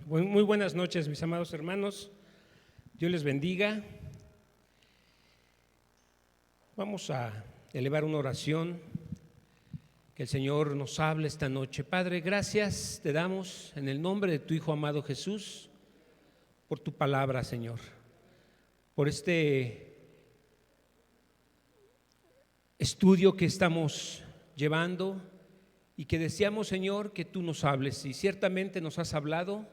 Muy buenas noches, mis amados hermanos. Dios les bendiga. Vamos a elevar una oración, que el Señor nos hable esta noche. Padre, gracias te damos en el nombre de tu Hijo amado Jesús por tu palabra, Señor, por este estudio que estamos llevando y que deseamos, Señor, que tú nos hables. Y ciertamente nos has hablado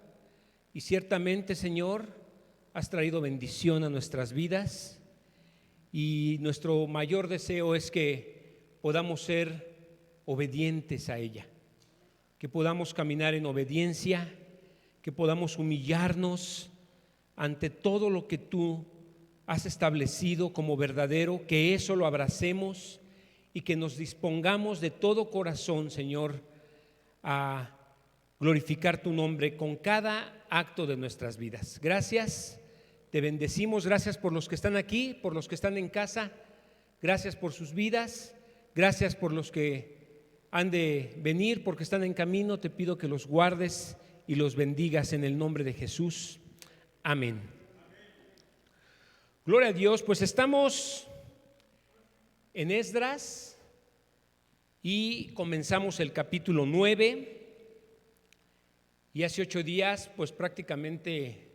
y ciertamente, Señor, has traído bendición a nuestras vidas, y nuestro mayor deseo es que podamos ser obedientes a ella, que podamos caminar en obediencia, que podamos humillarnos ante todo lo que tú has establecido como verdadero, que eso lo abracemos y que nos dispongamos de todo corazón, Señor, a glorificar tu nombre con cada acto de nuestras vidas. Gracias, te bendecimos, gracias por los que están aquí, por los que están en casa, gracias por sus vidas, gracias por los que han de venir, porque están en camino. Te pido que los guardes y los bendigas en el nombre de Jesús. Amén. Gloria a Dios. Pues estamos en Esdras y comenzamos el capítulo 9, y hace 8 días pues prácticamente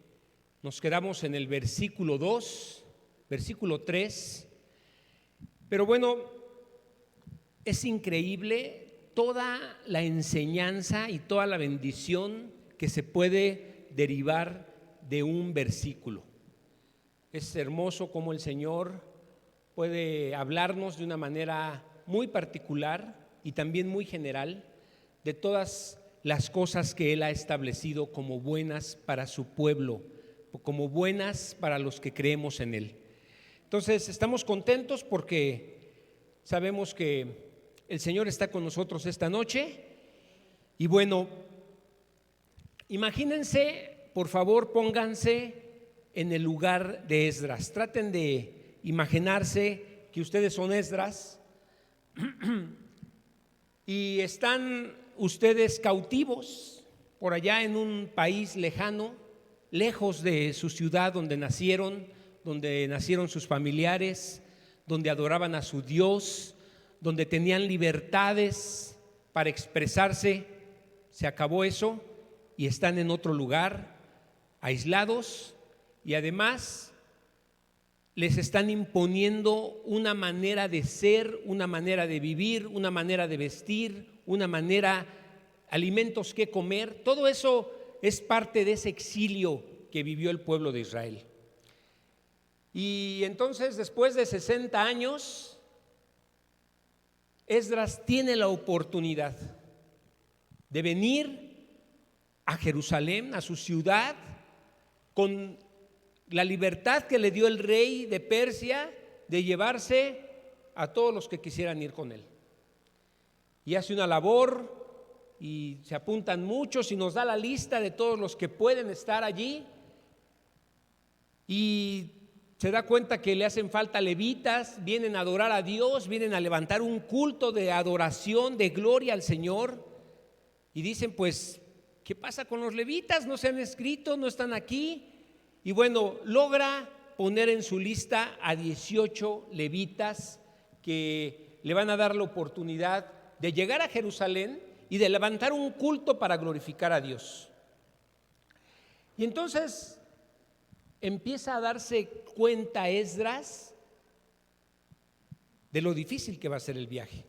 nos quedamos en el versículo 2, versículo 3, pero bueno, es increíble toda la enseñanza y toda la bendición que se puede derivar de un versículo. Es hermoso cómo el Señor puede hablarnos de una manera muy particular y también muy general de todas las cosas que Él ha establecido como buenas para su pueblo, como buenas para los que creemos en Él. Entonces estamos contentos porque sabemos que el Señor está con nosotros esta noche. Y bueno, imagínense, por favor, pónganse en el lugar de Esdras. Traten de imaginarse que ustedes son Esdras y están ustedes cautivos por allá en un país lejano, lejos de su ciudad donde nacieron sus familiares, donde adoraban a su Dios, donde tenían libertades para expresarse. Se acabó eso y están en otro lugar, aislados, y además les están imponiendo una manera de ser, una manera de vivir, una manera de vestir, alimentos que comer. Todo eso es parte de ese exilio que vivió el pueblo de Israel. Y entonces, después de 60 años, Esdras tiene la oportunidad de venir a Jerusalén, a su ciudad, con la libertad que le dio el rey de Persia de llevarse a todos los que quisieran ir con él. Y hace una labor y se apuntan muchos y nos da la lista de todos los que pueden estar allí, y se da cuenta que le hacen falta levitas. Vienen a adorar a Dios, vienen a levantar un culto de adoración, de gloria al Señor, y dicen: pues, ¿qué pasa con los levitas? No se han escrito, no están aquí. Y bueno, logra poner en su lista a 18 levitas que le van a dar la oportunidad de llegar a Jerusalén y de levantar un culto para glorificar a Dios. Y entonces empieza a darse cuenta Esdras de lo difícil que va a ser el viaje,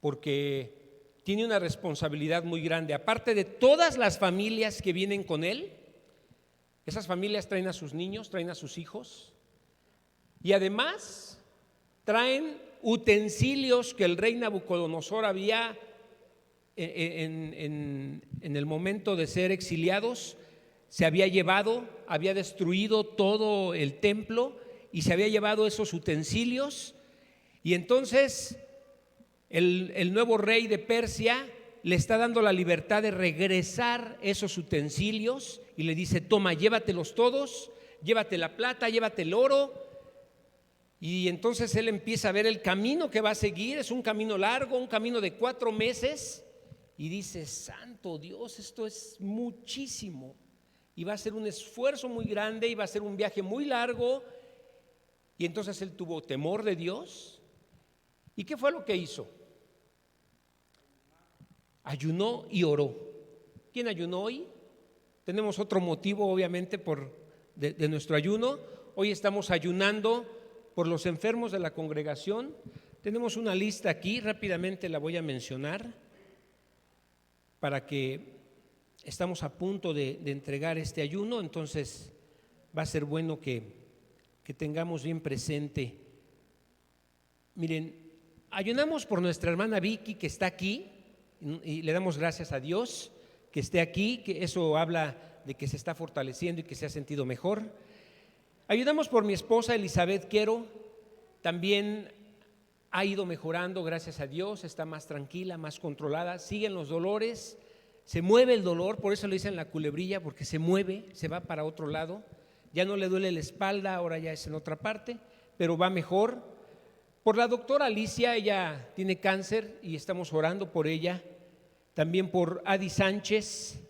porque tiene una responsabilidad muy grande. Aparte de todas las familias que vienen con él, esas familias traen a sus niños, traen a sus hijos, y además traen utensilios que el rey Nabucodonosor había, en el momento de ser exiliados, se había llevado, había destruido todo el templo y se había llevado esos utensilios. Y entonces el nuevo rey de Persia le está dando la libertad de regresar esos utensilios y le dice: toma, llévatelos todos, llévate la plata, llévate el oro. Y entonces él empieza a ver el camino que va a seguir. Es un camino largo, un camino de 4 meses, y dices: santo Dios, esto es muchísimo, y va a ser un esfuerzo muy grande, y va a ser un viaje muy largo. Y entonces él tuvo temor de Dios. ¿Y qué fue lo que hizo? Ayunó y oró. ¿Quién ayunó hoy? Tenemos otro motivo, obviamente, de nuestro ayuno. Hoy estamos ayunando por los enfermos de la congregación. Tenemos una lista aquí, rápidamente la voy a mencionar, para que estamos a punto de entregar este ayuno. Entonces va a ser bueno que tengamos bien presente. Miren, ayunamos por nuestra hermana Vicky, que está aquí, y le damos gracias a Dios que esté aquí, que eso habla de que se está fortaleciendo y que se ha sentido mejor. Ayudamos por mi esposa Elizabeth Quero, también ha ido mejorando, gracias a Dios, está más tranquila, más controlada, siguen los dolores, se mueve el dolor, por eso le dicen la culebrilla, porque se mueve, se va para otro lado, ya no le duele la espalda, ahora ya es en otra parte, pero va mejor. Por la doctora Alicia, ella tiene cáncer y estamos orando por ella. También por Adi Sánchez,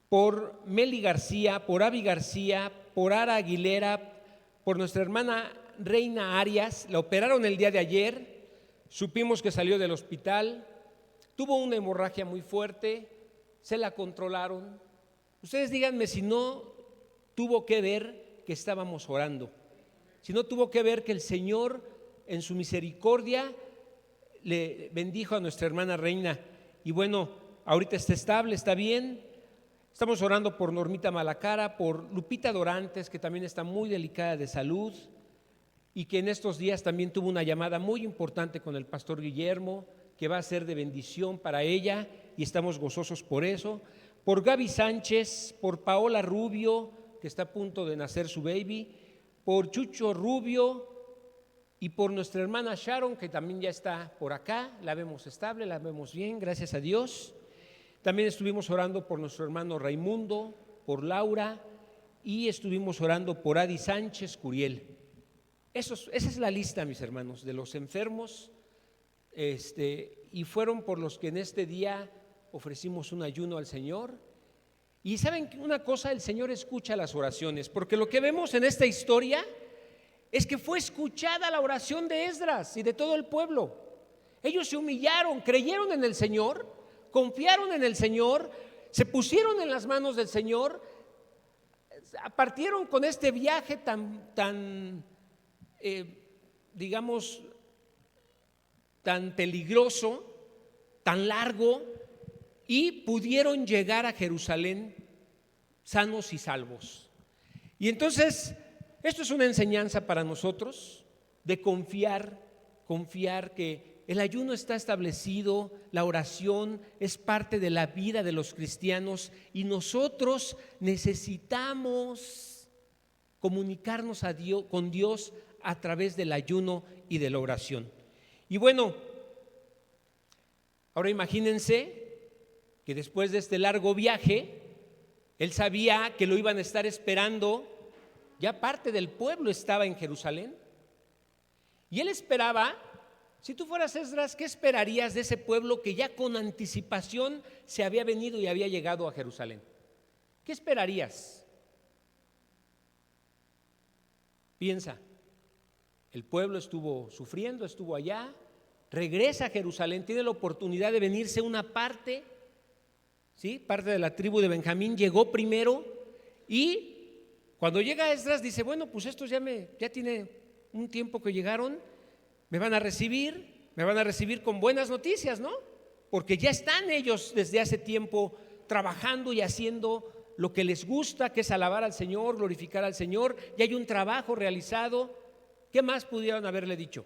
por Meli García, por Avi García, por Ara Aguilera, por nuestra hermana Reina Arias. La operaron el día de ayer, supimos que salió del hospital, tuvo una hemorragia muy fuerte, se la controlaron. Ustedes díganme si no tuvo que ver que estábamos orando, si no tuvo que ver que el Señor en su misericordia le bendijo a nuestra hermana Reina. Y bueno, ahorita está estable, está bien. Estamos orando por Normita Malacara, por Lupita Dorantes, que también está muy delicada de salud y que en estos días también tuvo una llamada muy importante con el pastor Guillermo, que va a ser de bendición para ella, y estamos gozosos por eso. Por Gaby Sánchez, por Paola Rubio, que está a punto de nacer su baby, por Chucho Rubio, y por nuestra hermana Sharon, que también ya está por acá. La vemos estable, la vemos bien, gracias a Dios. También estuvimos orando por nuestro hermano Raimundo, por Laura, y estuvimos orando por Adi Sánchez Curiel. Esa es la lista, mis hermanos, de los enfermos, y fueron por los que en este día ofrecimos un ayuno al Señor. Y saben una cosa, el Señor escucha las oraciones, porque lo que vemos en esta historia es que fue escuchada la oración de Esdras y de todo el pueblo. Ellos se humillaron, creyeron en el Señor, confiaron en el Señor, se pusieron en las manos del Señor, partieron con este viaje tan digamos, tan peligroso, tan largo, y pudieron llegar a Jerusalén sanos y salvos. Y entonces esto es una enseñanza para nosotros de confiar que el ayuno está establecido, la oración es parte de la vida de los cristianos y nosotros necesitamos comunicarnos con Dios a través del ayuno y de la oración. Y bueno, ahora imagínense que después de este largo viaje, él sabía que lo iban a estar esperando. Ya parte del pueblo estaba en Jerusalén y él esperaba. Si tú fueras Esdras, ¿qué esperarías de ese pueblo que ya con anticipación se había venido y había llegado a Jerusalén? ¿Qué esperarías? Piensa, el pueblo estuvo sufriendo, estuvo allá, regresa a Jerusalén, tiene la oportunidad de venirse una parte, ¿sí? Parte de la tribu de Benjamín llegó primero, y cuando llega Esdras dice: bueno, pues estos ya tiene un tiempo que llegaron, me van a recibir con buenas noticias, ¿no? Porque ya están ellos desde hace tiempo trabajando y haciendo lo que les gusta, que es alabar al Señor, glorificar al Señor, y hay un trabajo realizado. ¿Qué más pudieron haberle dicho?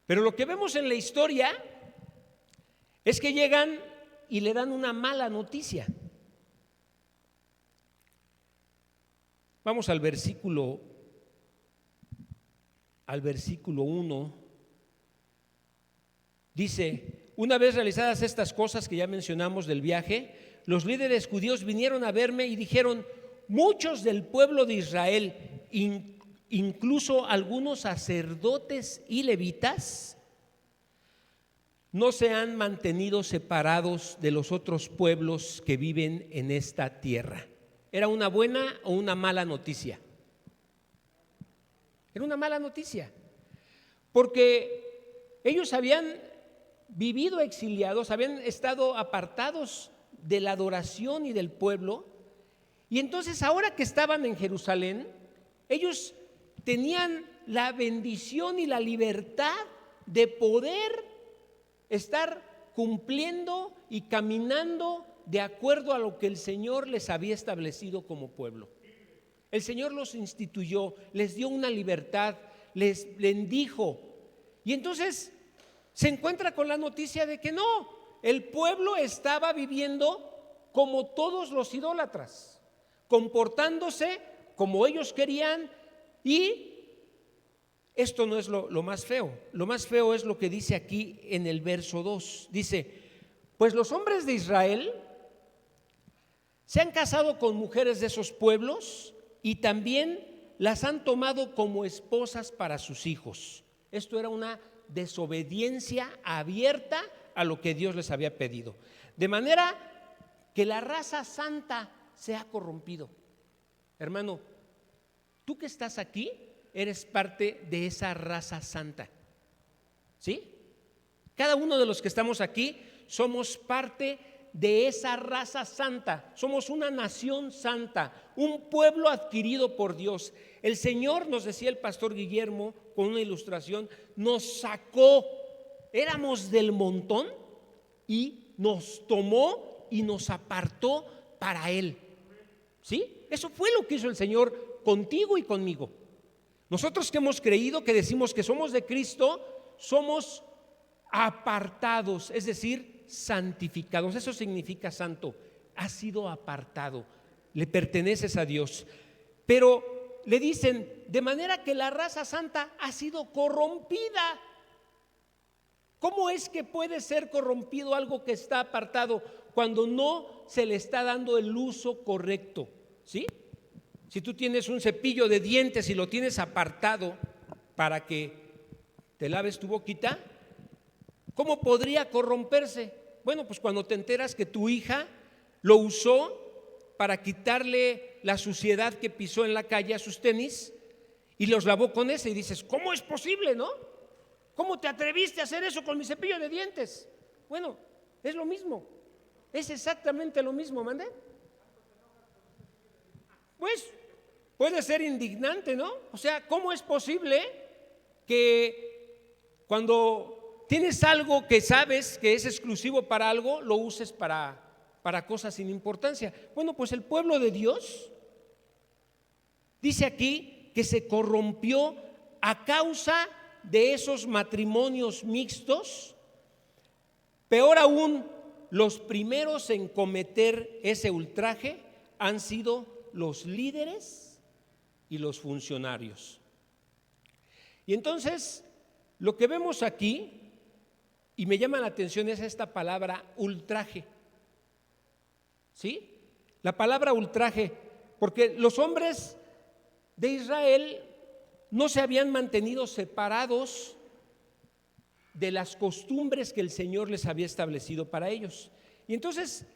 Pero lo que vemos en la historia es que llegan y le dan una mala noticia. Vamos al versículo 1. Dice: una vez realizadas estas cosas que ya mencionamos del viaje, los líderes judíos vinieron a verme y dijeron: muchos del pueblo de Israel, incluso algunos sacerdotes y levitas, no se han mantenido separados de los otros pueblos que viven en esta tierra. ¿Era una buena o una mala noticia? Era una mala noticia, porque ellos habían vivido exiliados, habían estado apartados de la adoración y del pueblo, y entonces ahora que estaban en Jerusalén, ellos tenían la bendición y la libertad de poder estar cumpliendo y caminando de acuerdo a lo que el Señor les había establecido como pueblo. El Señor los instituyó, les dio una libertad, les bendijo. Y entonces se encuentra con la noticia de que no, el pueblo estaba viviendo como todos los idólatras, comportándose como ellos querían, y esto no es lo más feo. Lo más feo es lo que dice aquí en el verso 2. Dice: pues los hombres de Israel se han casado con mujeres de esos pueblos y también las han tomado como esposas para sus hijos. Esto era una desobediencia abierta a lo que Dios les había pedido. De manera que la raza santa se ha corrompido. Hermano, tú que estás aquí, eres parte de esa raza santa. ¿Sí? Cada uno de los que estamos aquí somos parte de esa raza santa. Somos una nación santa, un pueblo adquirido por Dios. El Señor, nos decía el pastor Guillermo con una ilustración, nos sacó, éramos del montón y nos tomó y nos apartó para Él. ¿Sí? Eso fue lo que hizo el Señor contigo y conmigo. Nosotros que hemos creído, que decimos que somos de Cristo, somos apartados, es decir, santificados. Eso significa santo. Has sido apartado, le perteneces a Dios. Pero le dicen, de manera que la raza santa ha sido corrompida. ¿Cómo es que puede ser corrompido algo que está apartado cuando no se le está dando el uso correcto? ¿Sí? Si tú tienes un cepillo de dientes y lo tienes apartado para que te laves tu boquita, ¿cómo podría corromperse? Bueno, pues cuando te enteras que tu hija lo usó para quitarle la suciedad que pisó en la calle a sus tenis y los lavó con ese, y dices, ¿cómo es posible, no? ¿Cómo te atreviste a hacer eso con mi cepillo de dientes? Bueno, es lo mismo, es exactamente lo mismo, ¿mande? Pues puede ser indignante, ¿no? O sea, ¿cómo es posible que cuando tienes algo que sabes que es exclusivo para algo, lo uses para cosas sin importancia? Bueno, pues el pueblo de Dios dice aquí que se corrompió a causa de esos matrimonios mixtos. Peor aún, los primeros en cometer ese ultraje han sido los líderes y los funcionarios. Y entonces, lo que vemos aquí, y me llama la atención, es esta palabra ultraje. ¿Sí? La palabra ultraje, porque los hombres de Israel no se habían mantenido separados de las costumbres que el Señor les había establecido para ellos. Y entonces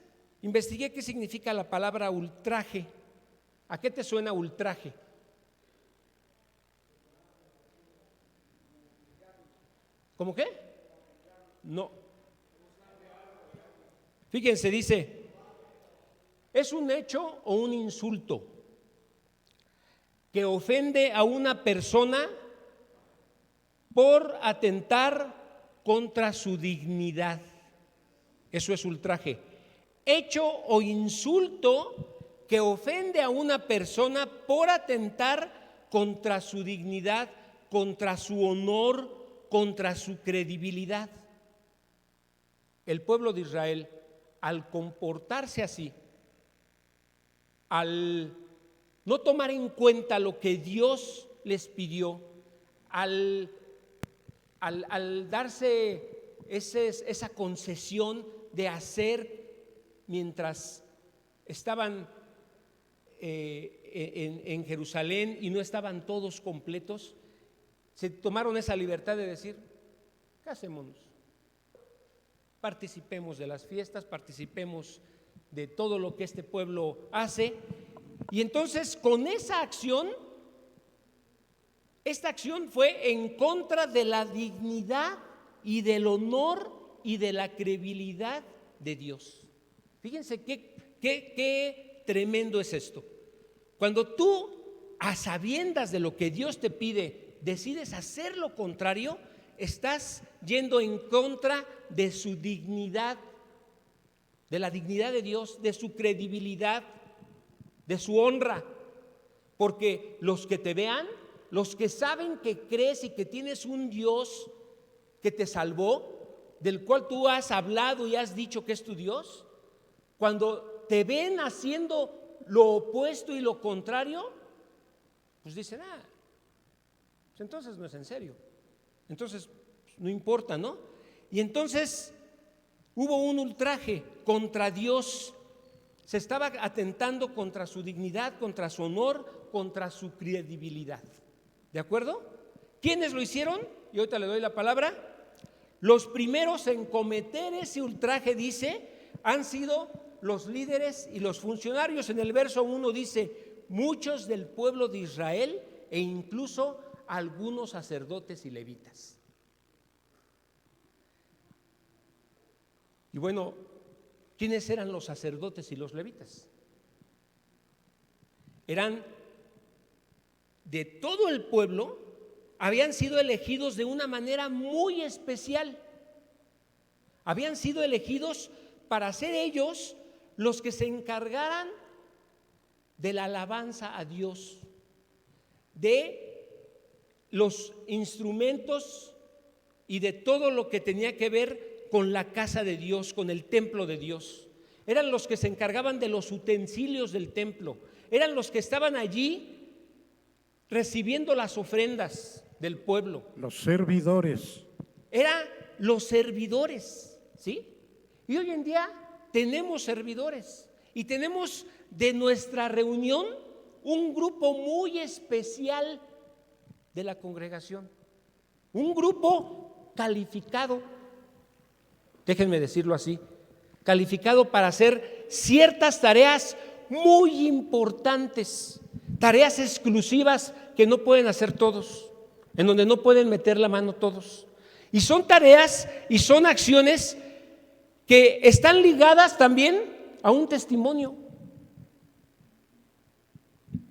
investigué qué significa la palabra ultraje. ¿A qué te suena ultraje? ¿Cómo qué? No. Fíjense, dice, es un hecho o un insulto que ofende a una persona por atentar contra su dignidad. Eso es ultraje. Hecho o insulto que ofende a una persona por atentar contra su dignidad, contra su honor, contra su credibilidad. El pueblo de Israel, al comportarse así, al no tomar en cuenta lo que Dios les pidió, al darse esa concesión de hacer mientras estaban en Jerusalén y no estaban todos completos, se tomaron esa libertad de decir, casémonos. participemos de las fiestas, participemos de todo lo que este pueblo hace. Y entonces con esa acción, esta acción fue en contra de la dignidad y del honor y de la credibilidad de Dios. Fíjense qué tremendo es esto. Cuando tú, a sabiendas de lo que Dios te pide, decides hacer lo contrario, estás yendo en contra de su dignidad, de la dignidad de Dios, de su credibilidad, de su honra. Porque los que te vean, los que saben que crees y que tienes un Dios que te salvó, del cual tú has hablado y has dicho que es tu Dios, cuando te ven haciendo lo opuesto y lo contrario, pues dicen, pues entonces no es en serio, entonces no importa, ¿no? Y entonces hubo un ultraje contra Dios, se estaba atentando contra su dignidad, contra su honor, contra su credibilidad. ¿De acuerdo? ¿Quiénes lo hicieron? Y ahorita le doy la palabra. Los primeros en cometer ese ultraje, dice, han sido los líderes y los funcionarios. En el verso 1 dice, muchos del pueblo de Israel e incluso algunos sacerdotes y levitas. Y bueno, ¿quiénes eran los sacerdotes y los levitas? Eran de todo el pueblo, habían sido elegidos de una manera muy especial. Habían sido elegidos para ser ellos los que se encargaran de la alabanza a Dios, de los instrumentos y de todo lo que tenía que ver con la casa de Dios, con el templo de Dios. Eran los que se encargaban de los utensilios del templo, eran los que estaban allí recibiendo las ofrendas del pueblo. Los servidores. Eran los servidores, ¿sí? Y hoy en día tenemos servidores y tenemos de nuestra reunión un grupo muy especial de la congregación, un grupo calificado, déjenme decirlo así, calificado para hacer ciertas tareas muy importantes, tareas exclusivas que no pueden hacer todos, en donde no pueden meter la mano todos. Y son tareas y son acciones que están ligadas también a un testimonio.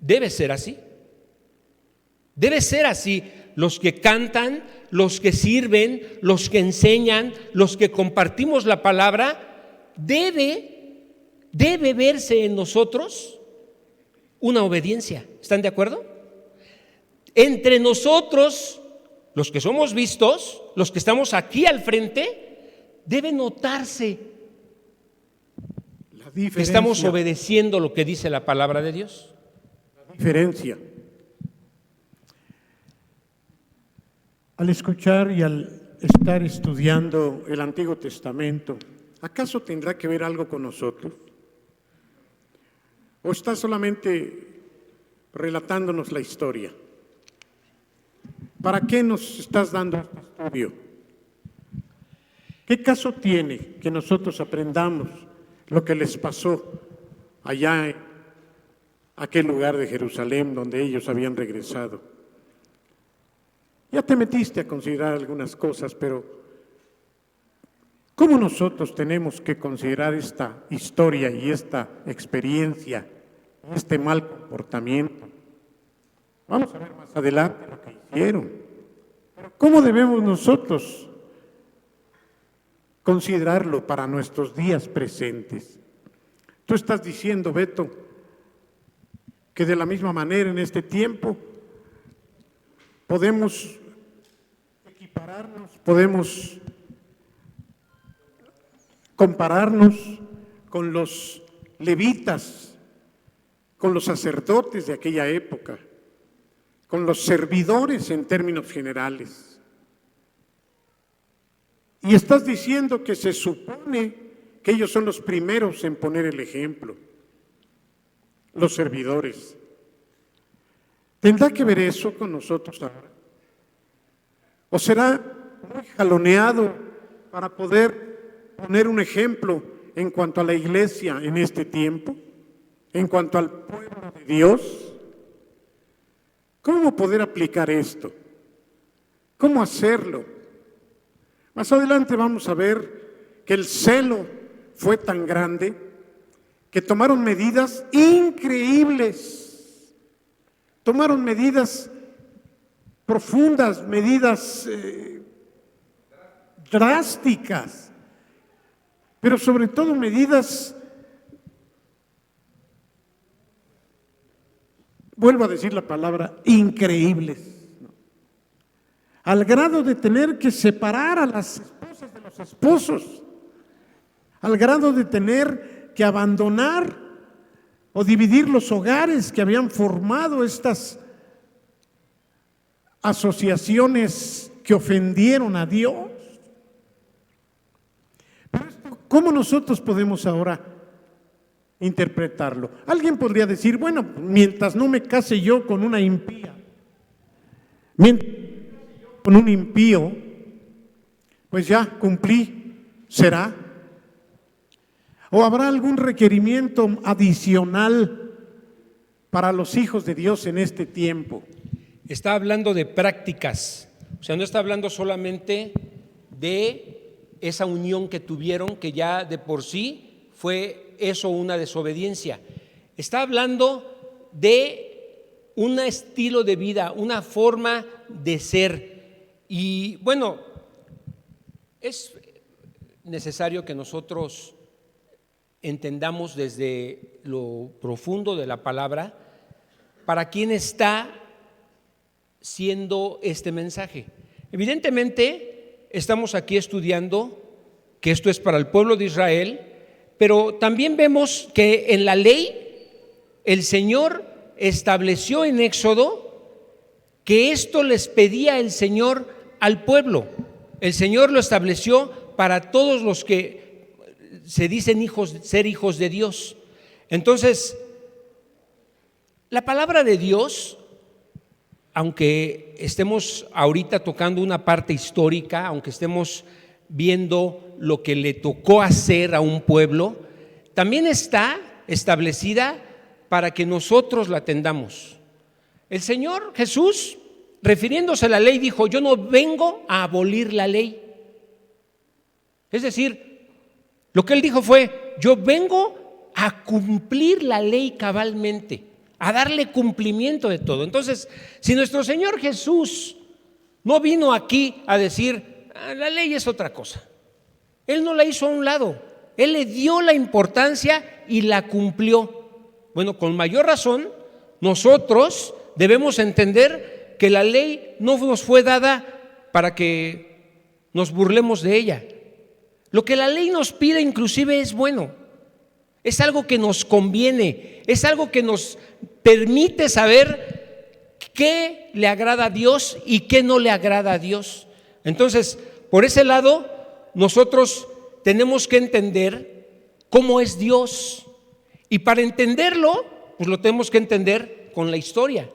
Debe ser así. Debe ser así. Los que cantan, los que sirven, los que enseñan, los que compartimos la palabra, debe verse en nosotros una obediencia. ¿Están de acuerdo? Entre nosotros, los que somos vistos, los que estamos aquí al frente, debe notarse La que diferencia. estamos obedeciendo lo que dice la palabra de Dios. La diferencia. Al escuchar y al estar estudiando el Antiguo Testamento, ¿acaso tendrá que ver algo con nosotros? ¿O está solamente relatándonos la historia? ¿Para qué nos estás dando este estudio? ¿Qué caso tiene que nosotros aprendamos lo que les pasó allá en aquel lugar de Jerusalén donde ellos habían regresado? Ya te metiste a considerar algunas cosas, pero ¿cómo nosotros tenemos que considerar esta historia y esta experiencia, este mal comportamiento? Vamos a ver más adelante lo que hicieron. Pero ¿cómo debemos nosotros considerarlo para nuestros días presentes? Tú estás diciendo, Beto, que de la misma manera en este tiempo podemos equipararnos, podemos compararnos con los levitas, con los sacerdotes de aquella época, con los servidores en términos generales. Y estás diciendo que se supone que ellos son los primeros en poner el ejemplo, los servidores. ¿Tendrá que ver eso con nosotros ahora? ¿O será muy jaloneado para poder poner un ejemplo en cuanto a la iglesia en este tiempo, en cuanto al pueblo de Dios? ¿Cómo poder aplicar esto? ¿Cómo hacerlo? Más adelante vamos a ver que el celo fue tan grande que tomaron medidas increíbles, tomaron medidas profundas, medidas drásticas, pero sobre todo medidas, vuelvo a decir la palabra, increíbles, al grado de tener que separar a las esposas de los esposos, al grado de tener que abandonar o dividir los hogares que habían formado estas asociaciones que ofendieron a Dios. Pero esto, ¿cómo nosotros podemos ahora interpretarlo? Alguien podría decir, bueno, mientras no me case yo con una impía, con un impío, pues ya cumplí, será. ¿O habrá algún requerimiento adicional para los hijos de Dios en este tiempo? Está hablando de prácticas, o sea, no está hablando solamente de esa unión que tuvieron, que ya de por sí fue eso una desobediencia. Está hablando de un estilo de vida, una forma de ser. Y bueno, es necesario que nosotros entendamos desde lo profundo de la palabra para quién está siendo este mensaje. Evidentemente, estamos aquí estudiando que esto es para el pueblo de Israel, pero también vemos que en la ley el Señor estableció en Éxodo que esto les pedía el Señor al pueblo. El Señor lo estableció para todos los que se dicen ser hijos de Dios. Entonces, la palabra de Dios, aunque estemos ahorita tocando una parte histórica, aunque estemos viendo lo que le tocó hacer a un pueblo, también está establecida para que nosotros la atendamos. El Señor Jesús, refiriéndose a la ley, dijo: yo no vengo a abolir la ley. Es decir, lo que él dijo fue: yo vengo a cumplir la ley cabalmente, a darle cumplimiento de todo. Entonces, si nuestro Señor Jesús no vino aquí a decir: la ley es otra cosa, Él no la hizo a un lado, Él le dio la importancia y la cumplió. Bueno, con mayor razón, nosotros debemos entender que la ley no nos fue dada para que nos burlemos de ella. Lo que la ley nos pide inclusive es bueno, es algo que nos conviene, es algo que nos permite saber qué le agrada a Dios y qué no le agrada a Dios. Entonces, por ese lado, nosotros tenemos que entender cómo es Dios, y para entenderlo, pues lo tenemos que entender con la historia,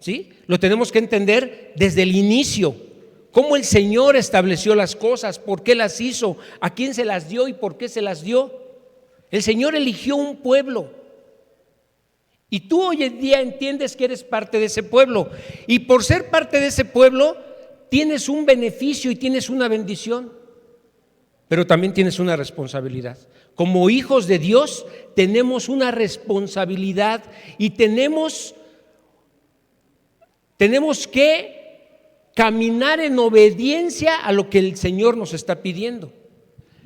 ¿sí? Lo tenemos que entender desde el inicio, cómo el Señor estableció las cosas, por qué las hizo, a quién se las dio y por qué se las dio. El Señor eligió un pueblo, y tú hoy en día entiendes que eres parte de ese pueblo, y por ser parte de ese pueblo tienes un beneficio y tienes una bendición, pero también tienes una responsabilidad. Como hijos de Dios tenemos una responsabilidad y tenemos que caminar en obediencia a lo que el Señor nos está pidiendo.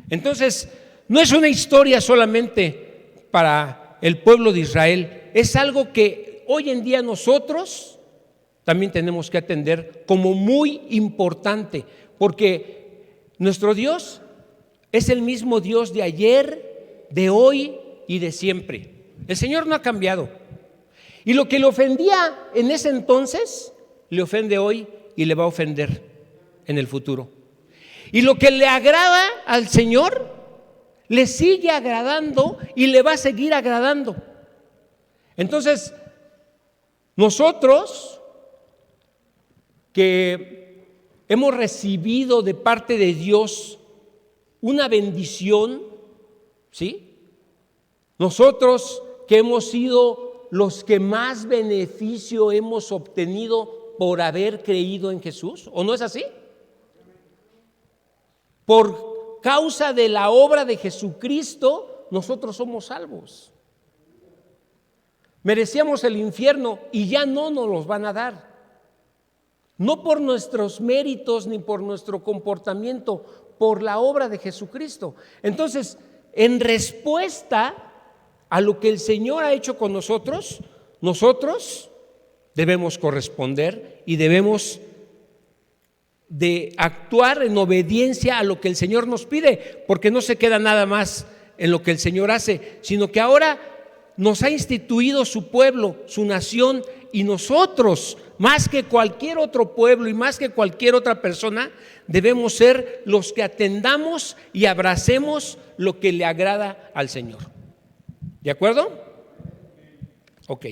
Entonces, no es una historia solamente para el pueblo de Israel, es algo que hoy en día nosotros también tenemos que atender como muy importante, porque nuestro Dios es el mismo Dios de ayer, de hoy y de siempre. El Señor no ha cambiado. Y lo que le ofendía en ese entonces, le ofende hoy y le va a ofender en el futuro. Y lo que le agrada al Señor, le sigue agradando y le va a seguir agradando. Entonces, nosotros que hemos recibido de parte de Dios una bendición, ¿sí? Nosotros que hemos sido los que más beneficio hemos obtenido por haber creído en Jesús, ¿o no es así? Por causa de la obra de Jesucristo, nosotros somos salvos. Merecíamos el infierno y ya no nos los van a dar. No por nuestros méritos ni por nuestro comportamiento, por la obra de Jesucristo. Entonces, en respuesta a lo que el Señor ha hecho con nosotros, nosotros debemos corresponder y debemos de actuar en obediencia a lo que el Señor nos pide, porque no se queda nada más en lo que el Señor hace, sino que ahora nos ha instituido su pueblo, su nación, y nosotros, más que cualquier otro pueblo y más que cualquier otra persona, debemos ser los que atendamos y abracemos lo que le agrada al Señor. ¿De acuerdo? Ok.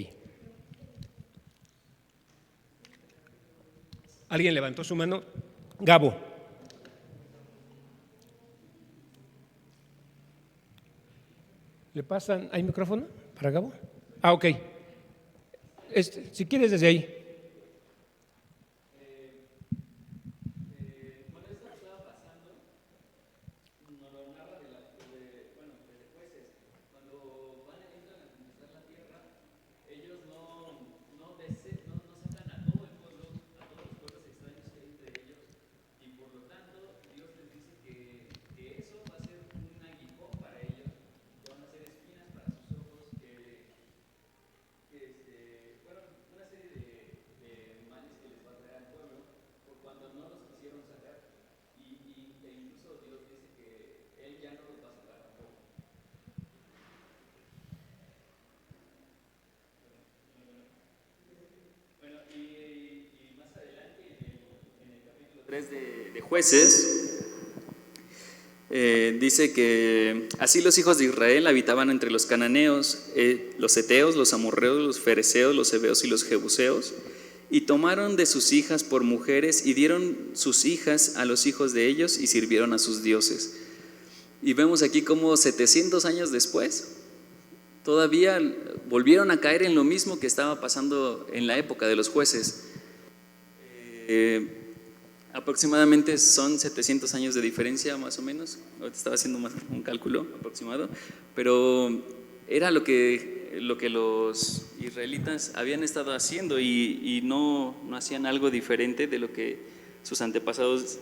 ¿Alguien levantó su mano? Gabo. ¿Le pasan? ¿Hay micrófono para Gabo? Ok. Si quieres desde ahí. De Jueces, dice que así los hijos de Israel habitaban entre los cananeos, los heteos, los amorreos, los fereceos, los heveos y los jebuseos, y tomaron de sus hijas por mujeres y dieron sus hijas a los hijos de ellos y sirvieron a sus dioses. Y vemos aquí como 700 años después todavía volvieron a caer en lo mismo que estaba pasando en la época de los jueces. Aproximadamente son 700 años de diferencia, más o menos. Ahorita estaba haciendo un cálculo aproximado, pero era lo que los israelitas habían estado haciendo y no hacían algo diferente de lo que sus antepasados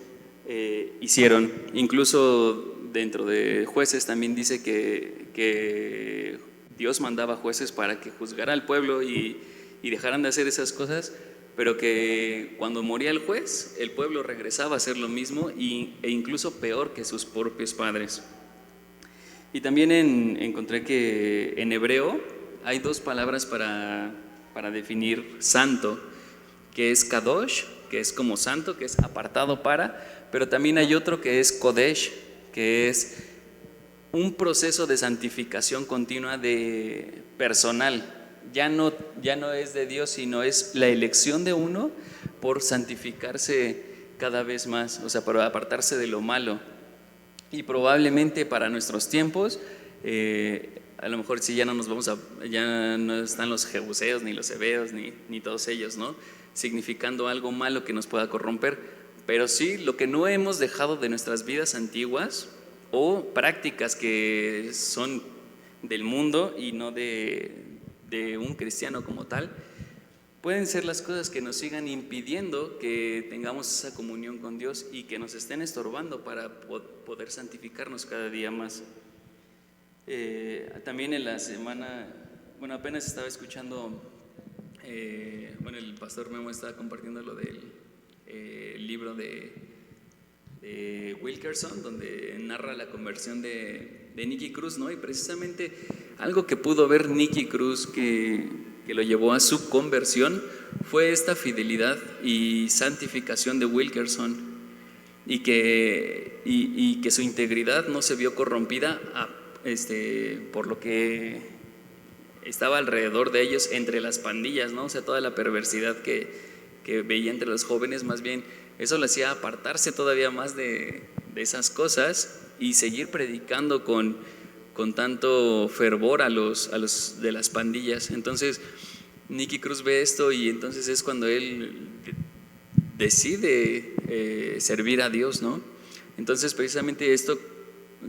hicieron. Incluso dentro de Jueces también dice que Dios mandaba jueces para que juzgara al pueblo y dejaran de hacer esas cosas, pero que cuando moría el juez, el pueblo regresaba a hacer lo mismo e incluso peor que sus propios padres. Y también encontré que en hebreo hay dos palabras para definir santo, que es kadosh, que es como santo, que es apartado para, pero también hay otro que es kodesh, que es un proceso de santificación continua de personal. Ya no es de Dios, sino es la elección de uno por santificarse cada vez más, o sea, para apartarse de lo malo. Y probablemente para nuestros tiempos, a lo mejor si ya no están los jebuseos, ni los heveos, ni todos ellos, ¿no? Significando algo malo que nos pueda corromper. Pero sí, lo que no hemos dejado de nuestras vidas antiguas o prácticas que son del mundo y no de un cristiano como tal, pueden ser las cosas que nos sigan impidiendo que tengamos esa comunión con Dios y que nos estén estorbando para poder santificarnos cada día más. También en la semana, apenas estaba escuchando, el pastor Memo estaba compartiendo lo del libro de Wilkerson, donde narra la conversión de Nicky Cruz, ¿no? Y precisamente algo que pudo ver Nicky Cruz que lo llevó a su conversión fue esta fidelidad y santificación de Wilkerson, y que su integridad no se vio corrompida por lo que estaba alrededor de ellos, entre las pandillas, ¿no? O sea, toda la perversidad que veía entre los jóvenes, más bien eso le hacía apartarse todavía más de esas cosas y seguir predicando con tanto fervor a los de las pandillas. Entonces Nicky Cruz ve esto y entonces es cuando él decide servir a Dios, ¿no? Entonces precisamente esto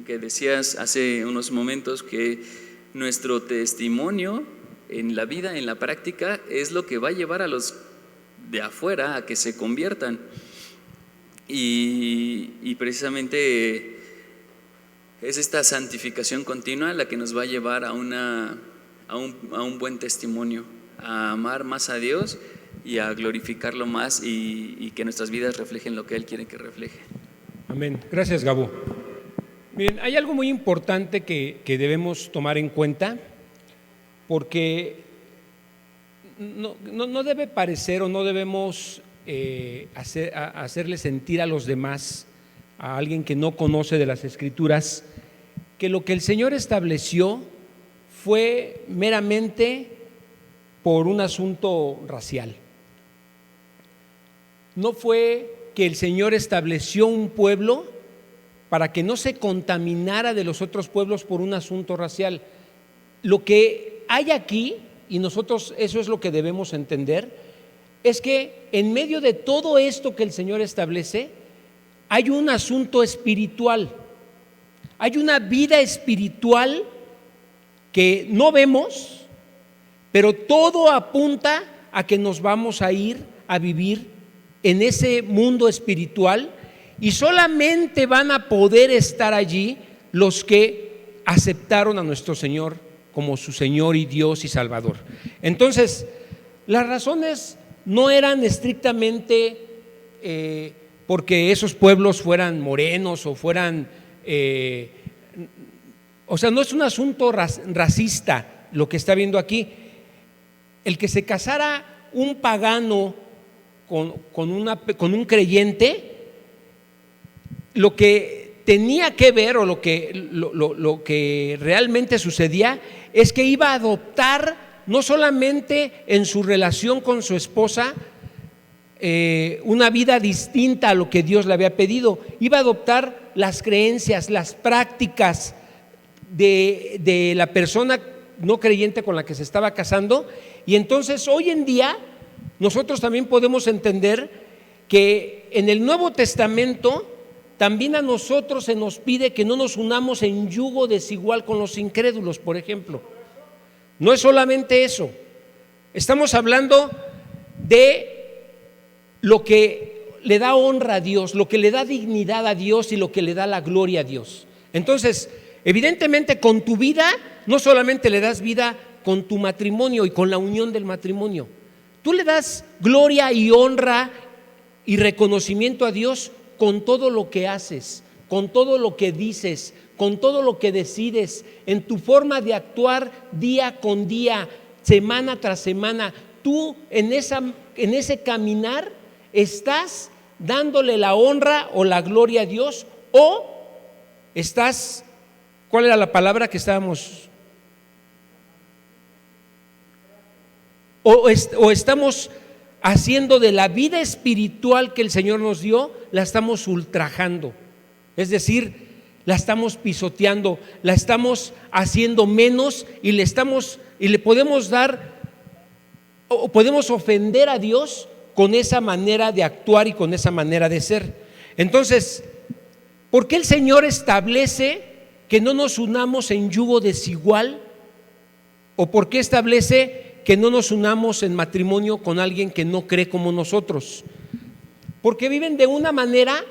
que decías hace unos momentos, que nuestro testimonio en la vida, en la práctica, es lo que va a llevar a los de afuera a que se conviertan. Y precisamente es esta santificación continua la que nos va a llevar a un buen testimonio, a amar más a Dios y a glorificarlo más y que nuestras vidas reflejen lo que Él quiere que refleje. Amén. Gracias, Gabo. Miren, hay algo muy importante que debemos tomar en cuenta, porque no debe parecer o no debemos hacerle sentir a los demás, a alguien que no conoce de las Escrituras, que lo que el Señor estableció fue meramente por un asunto racial. No fue que el Señor estableció un pueblo para que no se contaminara de los otros pueblos por un asunto racial. Lo que hay aquí, y nosotros eso es lo que debemos entender, es que en medio de todo esto que el Señor establece, hay un asunto espiritual, hay una vida espiritual que no vemos, pero todo apunta a que nos vamos a ir a vivir en ese mundo espiritual, y solamente van a poder estar allí los que aceptaron a nuestro Señor como su Señor y Dios y Salvador. Entonces, las razones no eran estrictamente porque esos pueblos fueran morenos o fueran, o sea, no es un asunto racista lo que está viendo aquí. El que se casara un pagano con un creyente, lo que tenía que ver o lo que realmente sucedía es que iba a adoptar, no solamente en su relación con su esposa, una vida distinta a lo que Dios le había pedido, iba a adoptar las creencias, las prácticas de la persona no creyente con la que se estaba casando. Y entonces hoy en día nosotros también podemos entender que en el Nuevo Testamento también a nosotros se nos pide que no nos unamos en yugo desigual con los incrédulos, por ejemplo. No es solamente eso, estamos hablando de lo que le da honra a Dios, lo que le da dignidad a Dios y lo que le da la gloria a Dios. Entonces, evidentemente con tu vida no solamente le das vida con tu matrimonio y con la unión del matrimonio, tú le das gloria y honra y reconocimiento a Dios con todo lo que haces, con todo lo que dices, con todo lo que decides, en tu forma de actuar día con día, semana tras semana. Tú en ese caminar estás dándole la honra o la gloria a Dios, o estás, ¿cuál era la palabra que estábamos? O estamos haciendo de la vida espiritual que el Señor nos dio, la estamos ultrajando, es decir, la estamos pisoteando, la estamos haciendo menos y le podemos dar o podemos ofender a Dios con esa manera de actuar y con esa manera de ser. Entonces, ¿por qué el Señor establece que no nos unamos en yugo desigual? ¿O por qué establece que no nos unamos en matrimonio con alguien que no cree como nosotros? Porque viven de una manera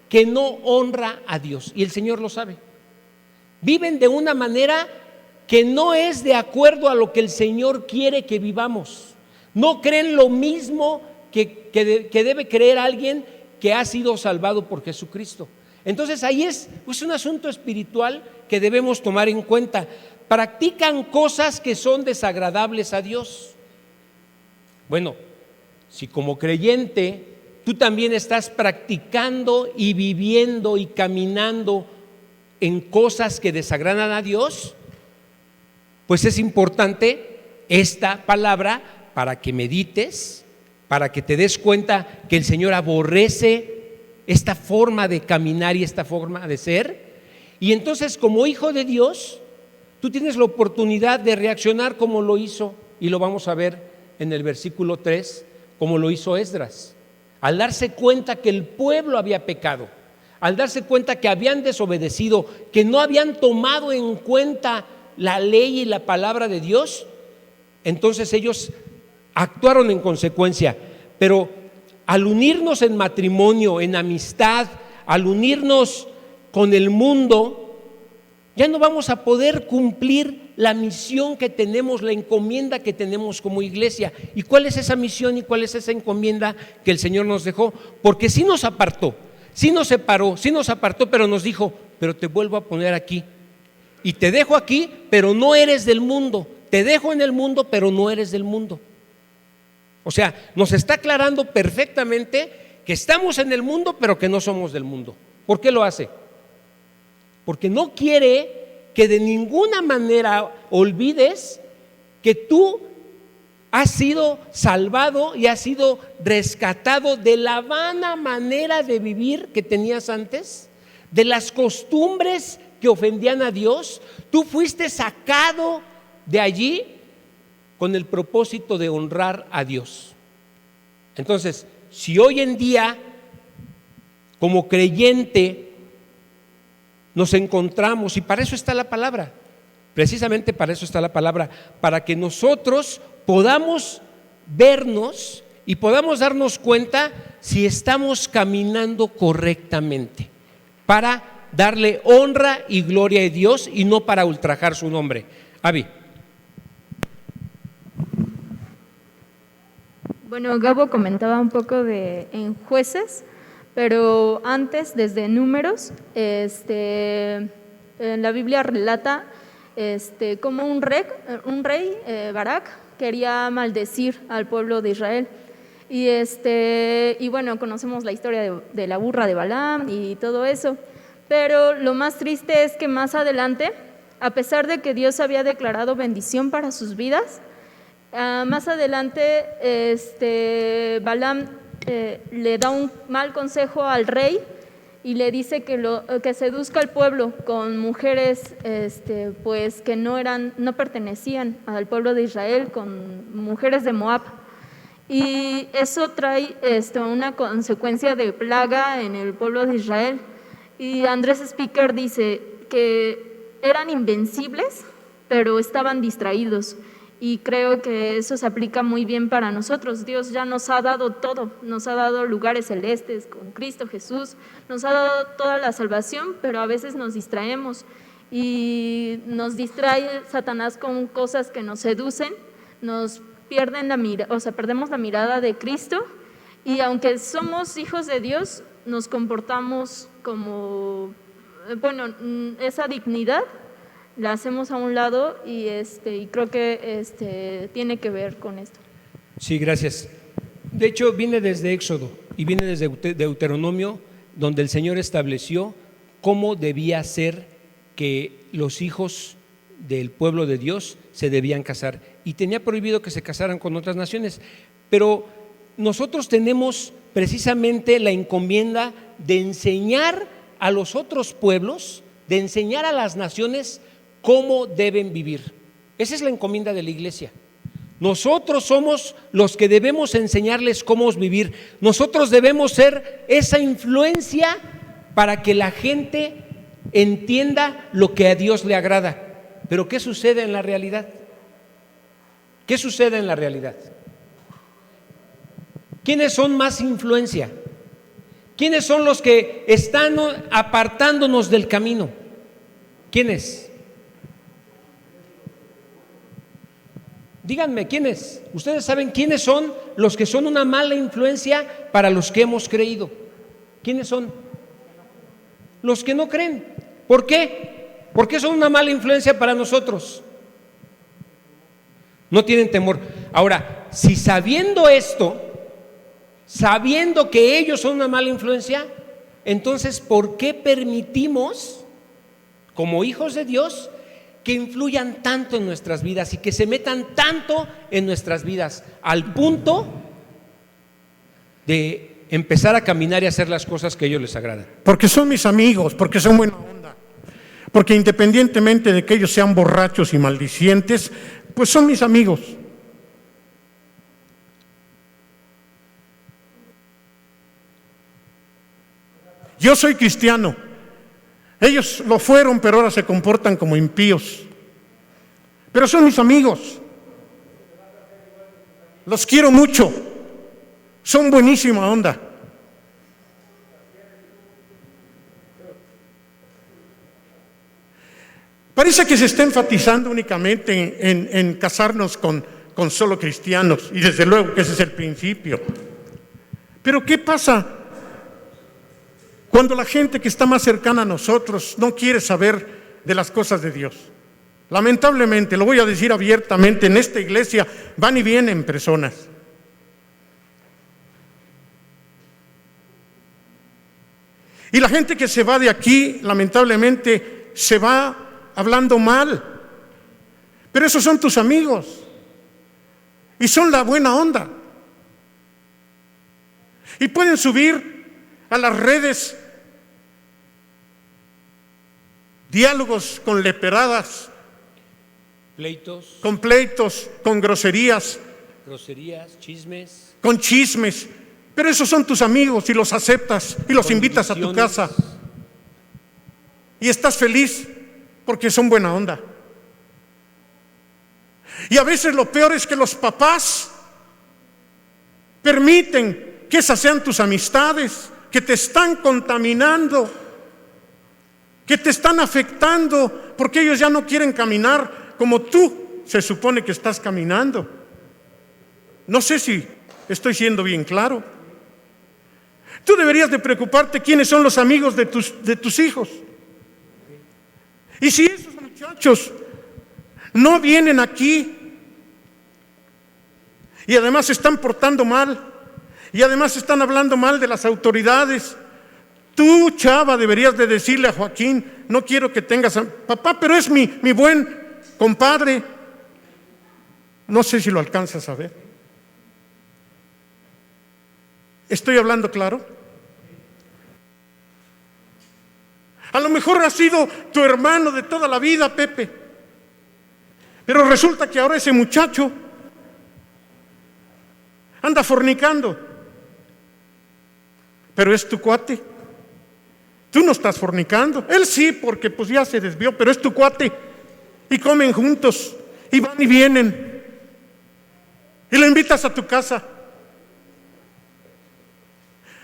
que no honra a Dios, y el Señor lo sabe. Viven de una manera que no es de acuerdo a lo que el Señor quiere que vivamos. No creen lo mismo que debe creer alguien que ha sido salvado por Jesucristo. Entonces ahí es un asunto espiritual que debemos tomar en cuenta. Practican cosas que son desagradables a Dios. Bueno, si como creyente tú también estás practicando y viviendo y caminando en cosas que desagradan a Dios, pues es importante esta palabra para que medites, para que te des cuenta que el Señor aborrece esta forma de caminar y esta forma de ser, Y entonces, como hijo de Dios, tú tienes la oportunidad de reaccionar como lo hizo, y lo vamos a ver en el versículo 3, como lo hizo Esdras. Al darse cuenta que el pueblo había pecado, al darse cuenta que habían desobedecido, que no habían tomado en cuenta la ley y la palabra de Dios, entonces ellos actuaron en consecuencia. Pero al unirnos en matrimonio, en amistad, al unirnos con el mundo, ya no vamos a poder cumplir la misión que tenemos, la encomienda que tenemos como iglesia. ¿Y cuál es esa misión y cuál es esa encomienda que el Señor nos dejó? Porque sí nos apartó, sí nos separó, sí nos apartó, pero nos dijo: pero te vuelvo a poner aquí, y te dejo aquí, pero no eres del mundo. Te dejo en el mundo, pero no eres del mundo. O sea, nos está aclarando perfectamente que estamos en el mundo, pero que no somos del mundo. ¿Por qué lo hace? Porque no quiere que de ninguna manera olvides que tú has sido salvado y has sido rescatado de la vana manera de vivir que tenías antes, de las costumbres que ofendían a Dios. Tú fuiste sacado de allí con el propósito de honrar a Dios. Entonces, si hoy en día, como creyente, nos encontramos, y para eso está la palabra, precisamente para eso está la palabra, para que nosotros podamos vernos y podamos darnos cuenta si estamos caminando correctamente, para darle honra y gloria a Dios y no para ultrajar su nombre. Avi. Bueno, Gabo comentaba un poco en Jueces, pero antes, desde Números, en la Biblia relata cómo un rey, Barak, quería maldecir al pueblo de Israel. Y bueno, conocemos la historia de la burra de Balaam y todo eso. Pero lo más triste es que más adelante, a pesar de que Dios había declarado bendición para sus vidas, más adelante Balaam le da un mal consejo al rey y le dice que seduzca al pueblo con mujeres pues que no pertenecían al pueblo de Israel, con mujeres de Moab. Y eso trae una consecuencia de plaga en el pueblo de Israel. Y Andrés Speaker dice que eran invencibles, pero estaban distraídos. Y creo que eso se aplica muy bien para nosotros. Dios ya nos ha dado todo, nos ha dado lugares celestes con Cristo Jesús, nos ha dado toda la salvación, pero a veces nos distraemos y nos distrae Satanás con cosas que nos seducen, nos perdemos la mirada de Cristo, y aunque somos hijos de Dios, nos comportamos como, esa dignidad la hacemos a un lado, y creo que tiene que ver con esto. Sí, gracias. De hecho, viene desde Éxodo y viene desde Deuteronomio, donde el Señor estableció cómo debía ser que los hijos del pueblo de Dios se debían casar, y tenía prohibido que se casaran con otras naciones. Pero nosotros tenemos precisamente la encomienda de enseñar a los otros pueblos, de enseñar a las naciones cómo deben vivir. Esa es la encomienda de la iglesia. Nosotros somos los que debemos enseñarles cómo vivir. Nosotros debemos ser esa influencia para que la gente entienda lo que a Dios le agrada. Pero ¿qué sucede en la realidad? ¿Qué sucede en la realidad? ¿Quiénes son más influencia? ¿Quiénes son los que están apartándonos del camino? ¿Quiénes? Díganme, ¿quiénes? Ustedes saben quiénes son los que son una mala influencia para los que hemos creído. ¿Quiénes son? Los que no creen. ¿Por qué? ¿Por qué son una mala influencia para nosotros? No tienen temor. Ahora, si sabiendo esto, sabiendo que ellos son una mala influencia, entonces ¿por qué permitimos, como hijos de Dios, que influyan tanto en nuestras vidas y que se metan tanto en nuestras vidas, al punto de empezar a caminar y hacer las cosas que a ellos les agradan? Porque son mis amigos, porque son buena onda, Porque independientemente de que ellos sean borrachos y maldicientes, pues son mis amigos. Yo soy cristiano. Ellos lo fueron, pero ahora se comportan como impíos. Pero son mis amigos. Los quiero mucho. Son buenísima onda. Parece que se está enfatizando únicamente en casarnos con solo cristianos, y desde luego que ese es el principio. Pero ¿qué pasa cuando la gente que está más cercana a nosotros no quiere saber de las cosas de Dios? Lamentablemente, lo voy a decir abiertamente, en esta iglesia van y vienen personas. Y la gente que se va de aquí, lamentablemente, se va hablando mal. Pero esos son tus amigos. Y son la buena onda. Y pueden subir a las redes diálogos con leperadas, con pleitos, con groserías, chismes, con chismes. Pero esos son tus amigos y los aceptas y los invitas a tu casa. Y estás feliz porque son buena onda. Y a veces lo peor es que los papás permiten que esas sean tus amistades, que te están contaminando, que te están afectando, porque ellos ya no quieren caminar como tú se supone que estás caminando. No sé si estoy siendo bien claro. Tú deberías de preocuparte quiénes son los amigos de tus hijos. Y si esos muchachos no vienen aquí y además se están portando mal y además están hablando mal de las autoridades, tú, chava, deberías de decirle a Joaquín: no quiero que tengas papá, pero es mi buen compadre. No sé si lo alcanzas a ver. ¿Estoy hablando claro? A lo mejor ha sido tu hermano de toda la vida, Pepe, pero resulta que ahora ese muchacho anda fornicando, pero es tu cuate. Tú no estás fornicando, él sí, porque pues ya se desvió, pero es tu cuate, y comen juntos, y van y vienen, y lo invitas a tu casa.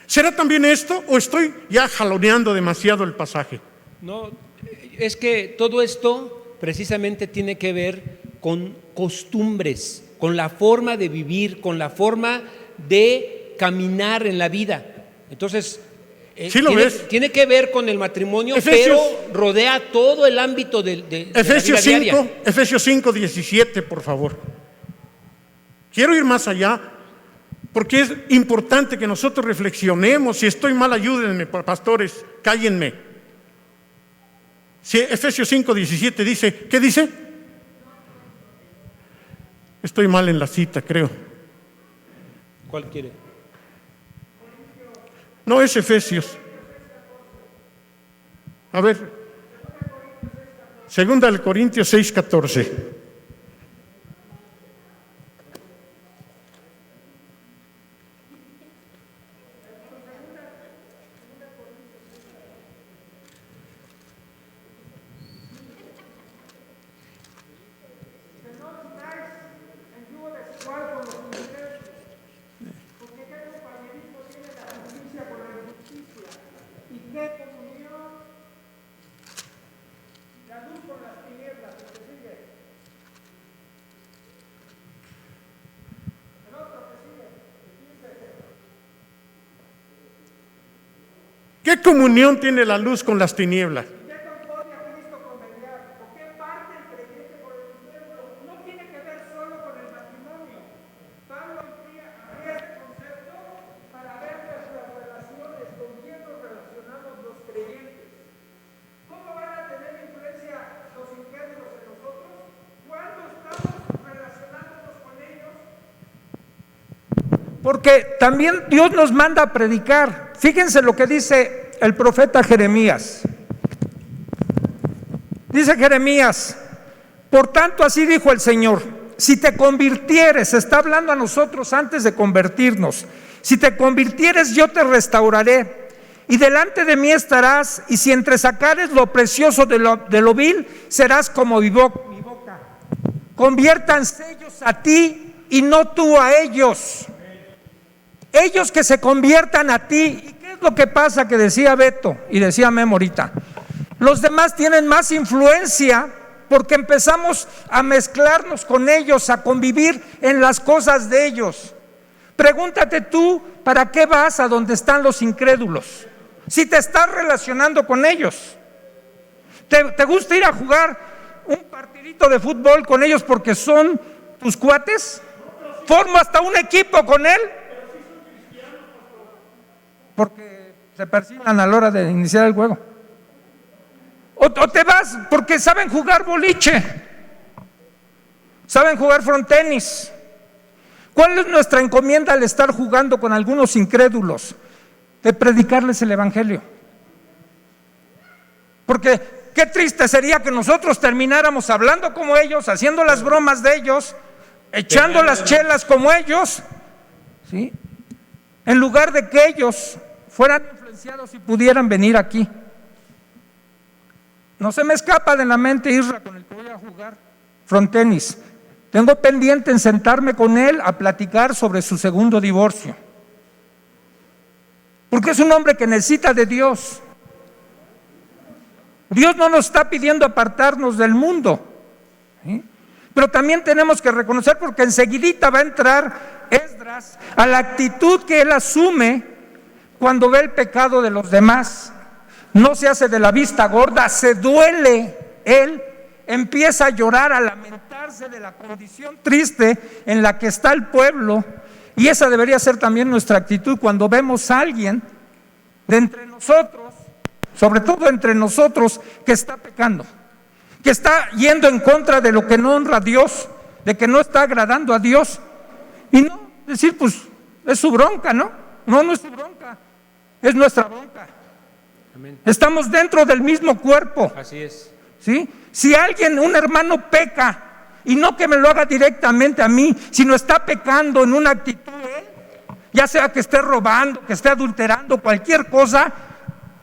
¿Será también esto o estoy ya jaloneando demasiado el pasaje? No, es que todo esto precisamente tiene que ver con costumbres, con la forma de vivir, con la forma de caminar en la vida. Entonces, ¿sí lo ves? Tiene que ver con el matrimonio, Efesios, pero rodea todo el ámbito de Efesios la vida diaria. Efesios 5, 17, por favor. Quiero ir más allá, porque es importante que nosotros reflexionemos. Si estoy mal, ayúdenme, pastores, cállenme. Si Efesios 5, 17 dice, ¿qué dice? Estoy mal en la cita, creo. ¿Cuál quiere? No, es Efesios. A ver, 2 Corintios 6, 14. ¿Qué comunión tiene la luz con las tinieblas? Porque también Dios nos manda a predicar. Fíjense lo que dice el profeta Jeremías. Dice Jeremías: por tanto, así dijo el Señor, si te convirtieres, está hablando a nosotros antes de convertirnos, si te convirtieres, yo te restauraré, y delante de mí estarás, y si entresacares lo precioso de lo vil, serás como mi boca. Conviértanse ellos a ti y no tú a ellos. Ellos que se conviertan a ti. ¿Y qué es lo que pasa? Que decía Beto y decía Memo ahorita, los demás tienen más influencia porque empezamos a mezclarnos con ellos, a convivir en las cosas de ellos. Pregúntate tú, ¿para qué vas a donde están los incrédulos? Si te estás relacionando con ellos. ¿Te gusta ir a jugar un partidito de fútbol con ellos porque son tus cuates? ¿Formo hasta un equipo con él? Porque se persignan a la hora de iniciar el juego. O te vas porque saben jugar boliche, saben jugar frontenis. ¿Cuál es nuestra encomienda al estar jugando con algunos incrédulos? De predicarles el evangelio. Porque qué triste sería que nosotros termináramos hablando como ellos, haciendo las bromas de ellos, echando las chelas como ellos, ¿sí? En lugar de que ellos fueran influenciados y pudieran venir aquí. No se me escapa de la mente Isra, con el que voy a jugar frontenis. Tengo pendiente en sentarme con él a platicar sobre su segundo divorcio. Porque es un hombre que necesita de Dios. Dios no nos está pidiendo apartarnos del mundo, ¿sí? Pero también tenemos que reconocer, porque enseguidita va a entrar Esdras a la actitud que él asume cuando ve el pecado de los demás. No se hace de la vista gorda, se duele él, empieza a llorar, a lamentarse de la condición triste en la que está el pueblo. Y esa debería ser también nuestra actitud cuando vemos a alguien de entre nosotros, sobre todo entre nosotros, que está pecando, que está yendo en contra de lo que no honra a Dios, de que no está agradando a Dios. Y no decir, pues es su bronca, ¿no? No, no es su bronca, es nuestra bronca. Amén. Estamos dentro del mismo cuerpo. Así es. ¿Sí? Si alguien, un hermano peca, y no que me lo haga directamente a mí, sino está pecando en una actitud, ya sea que esté robando, que esté adulterando, cualquier cosa,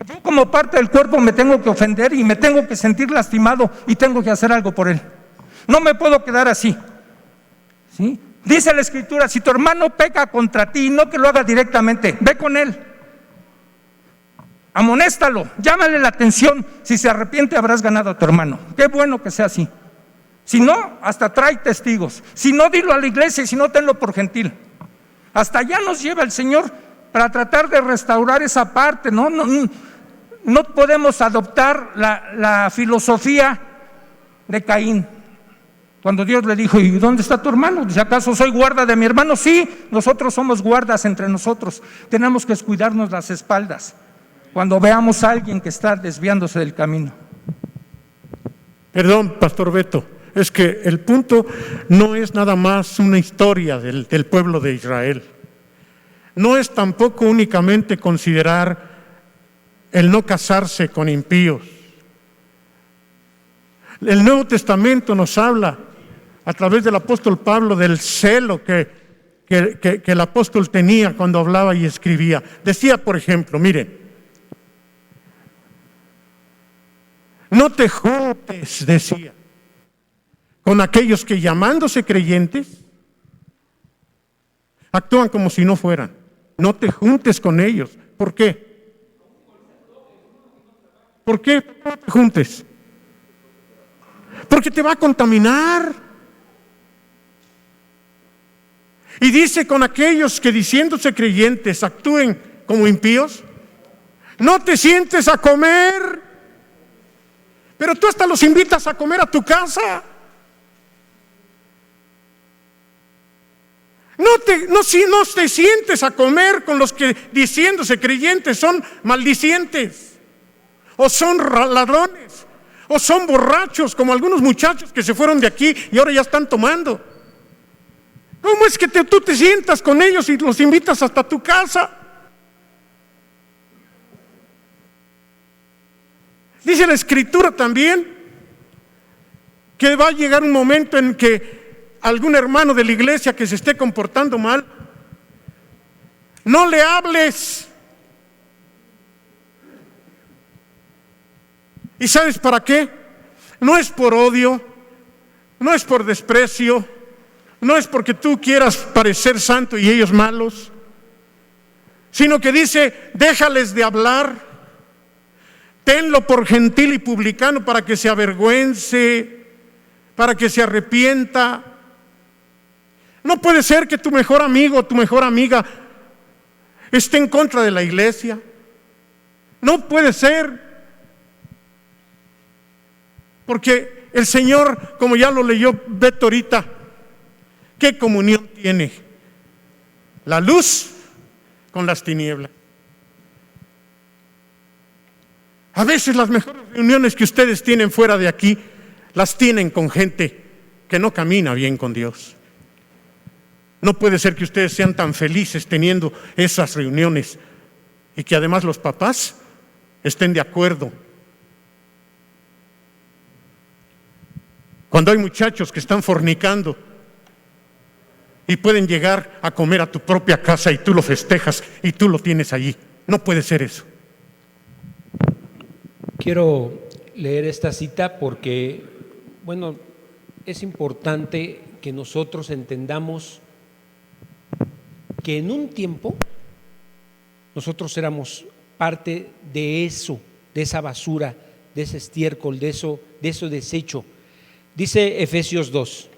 yo como parte del cuerpo me tengo que ofender y me tengo que sentir lastimado y tengo que hacer algo por él. No me puedo quedar así, ¿sí? Dice la Escritura, si tu hermano peca contra ti, no que lo haga directamente, ve con él, amonéstalo, llámale la atención. Si se arrepiente, habrás ganado a tu hermano. Qué bueno que sea así. Si no, hasta trae testigos. Si no, dilo a la iglesia, y si no, tenlo por gentil. Hasta allá nos lleva el Señor para tratar de restaurar esa parte. No podemos adoptar la filosofía de Caín. Cuando Dios le dijo, ¿y dónde está tu hermano? Dice, ¿acaso soy guarda de mi hermano? Sí, nosotros somos guardas entre nosotros. Tenemos que cuidarnos las espaldas cuando veamos a alguien que está desviándose del camino. Perdón, Pastor Beto, es que el punto no es nada más una historia del pueblo de Israel. No es tampoco únicamente considerar el no casarse con impíos. El Nuevo Testamento nos habla a través del apóstol Pablo del celo que el apóstol tenía cuando hablaba y escribía. Decía, por ejemplo, miren, no te juntes, decía, con aquellos que llamándose creyentes actúan como si no fueran. No te juntes con ellos. ¿Por qué? ¿Por qué no te juntes? Porque te va a contaminar. Y dice, con aquellos que diciéndose creyentes actúen como impíos, no te sientes a comer. Pero tú hasta los invitas a comer a tu casa. No te sientes a comer con los que diciéndose creyentes son maldicientes, o son ladrones, o son borrachos, como algunos muchachos que se fueron de aquí y ahora ya están tomando. ¿Cómo es que tú te sientas con ellos y los invitas hasta tu casa? Dice la Escritura también que va a llegar un momento en que algún hermano de la iglesia que se esté comportando mal, no le hables. ¿Y sabes para qué? No es por odio, no es por desprecio, no es porque tú quieras parecer santo y ellos malos, sino que dice, déjales de hablar, tenlo por gentil y publicano para que se avergüence, para que se arrepienta. No puede ser que tu mejor amigo o tu mejor amiga esté en contra de la iglesia. No puede ser. Porque el Señor, como ya lo leyó Beto ahorita, ¿qué comunión tiene la luz con las tinieblas? A veces las mejores reuniones que ustedes tienen fuera de aquí, las tienen con gente que no camina bien con Dios. No puede ser que ustedes sean tan felices teniendo esas reuniones y que además los papás estén de acuerdo. Cuando hay muchachos que están fornicando y pueden llegar a comer a tu propia casa y tú lo festejas y tú lo tienes allí. No puede ser eso. Quiero leer esta cita porque, bueno, es importante que nosotros entendamos que en un tiempo nosotros éramos parte de eso, de esa basura, de ese estiércol, de eso desecho. Dice Efesios 2,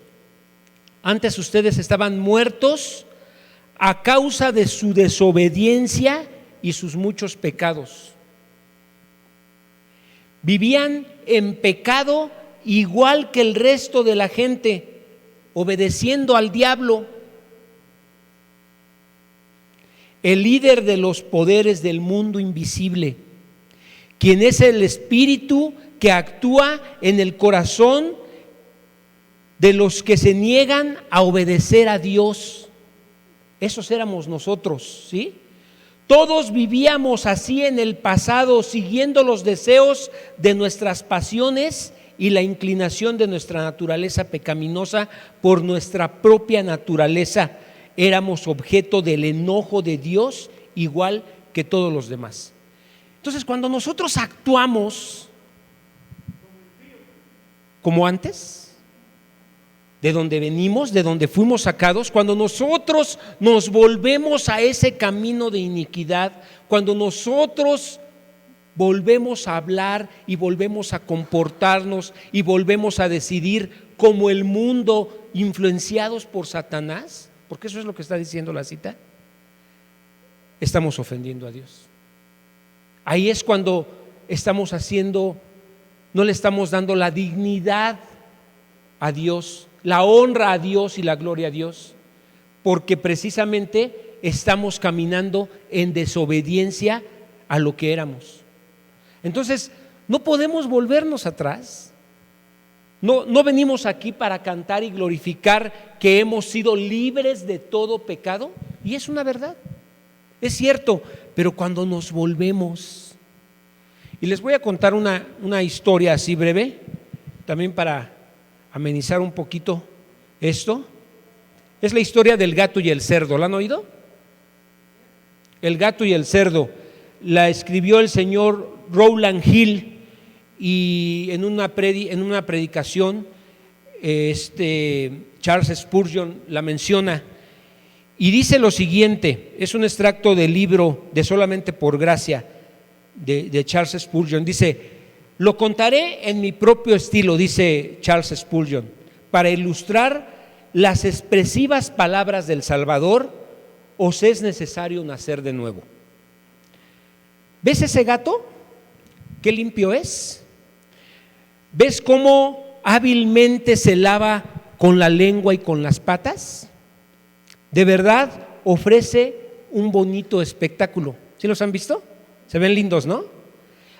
antes ustedes estaban muertos a causa de su desobediencia y sus muchos pecados. Vivían en pecado igual que el resto de la gente, obedeciendo al diablo, el líder de los poderes del mundo invisible, quien es el espíritu que actúa en el corazón de los que se niegan a obedecer a Dios. Esos éramos nosotros, ¿sí? Todos vivíamos así en el pasado, siguiendo los deseos de nuestras pasiones y la inclinación de nuestra naturaleza pecaminosa por nuestra propia naturaleza. Éramos objeto del enojo de Dios igual que todos los demás. Entonces, cuando nosotros actuamos como antes, de donde venimos, de donde fuimos sacados, cuando nosotros nos volvemos a ese camino de iniquidad, cuando nosotros volvemos a hablar y volvemos a comportarnos y volvemos a decidir como el mundo, influenciados por Satanás, porque eso es lo que está diciendo la cita, estamos ofendiendo a Dios. Ahí es cuando estamos haciendo, no le estamos dando la dignidad a Dios, la honra a Dios y la gloria a Dios, porque precisamente estamos caminando en desobediencia a lo que éramos. Entonces, no podemos volvernos atrás. No venimos aquí para cantar y glorificar que hemos sido libres de todo pecado, y es una verdad, es cierto, pero cuando nos volvemos, y les voy a contar una historia así breve, también para amenizar un poquito esto. Es la historia del gato y el cerdo. ¿La han oído? El gato y el cerdo. La escribió el señor Rowland Hill y en una predicación Charles Spurgeon la menciona y dice lo siguiente. Es un extracto del libro de Solamente por Gracia de Charles Spurgeon. Dice: lo contaré en mi propio estilo, dice Charles Spurgeon, para ilustrar las expresivas palabras del Salvador: os es necesario nacer de nuevo. ¿Ves ese gato? ¿Qué limpio es? ¿Ves cómo hábilmente se lava con la lengua y con las patas? De verdad ofrece un bonito espectáculo. ¿Sí los han visto? Se ven lindos, ¿no?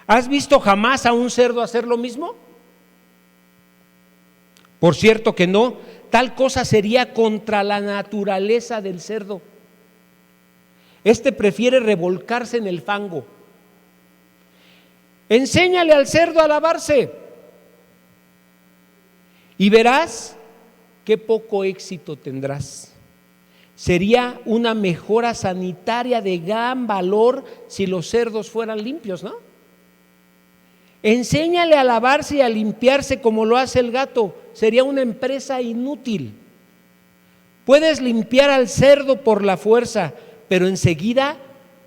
¿Has visto jamás a un cerdo hacer lo mismo? Por cierto que no, tal cosa sería contra la naturaleza del cerdo. Este prefiere revolcarse en el fango. Enséñale al cerdo a lavarse y verás qué poco éxito tendrás. Sería una mejora sanitaria de gran valor si los cerdos fueran limpios, ¿no? Enséñale a lavarse y a limpiarse como lo hace el gato. Sería una empresa inútil. Puedes limpiar al cerdo por la fuerza, pero enseguida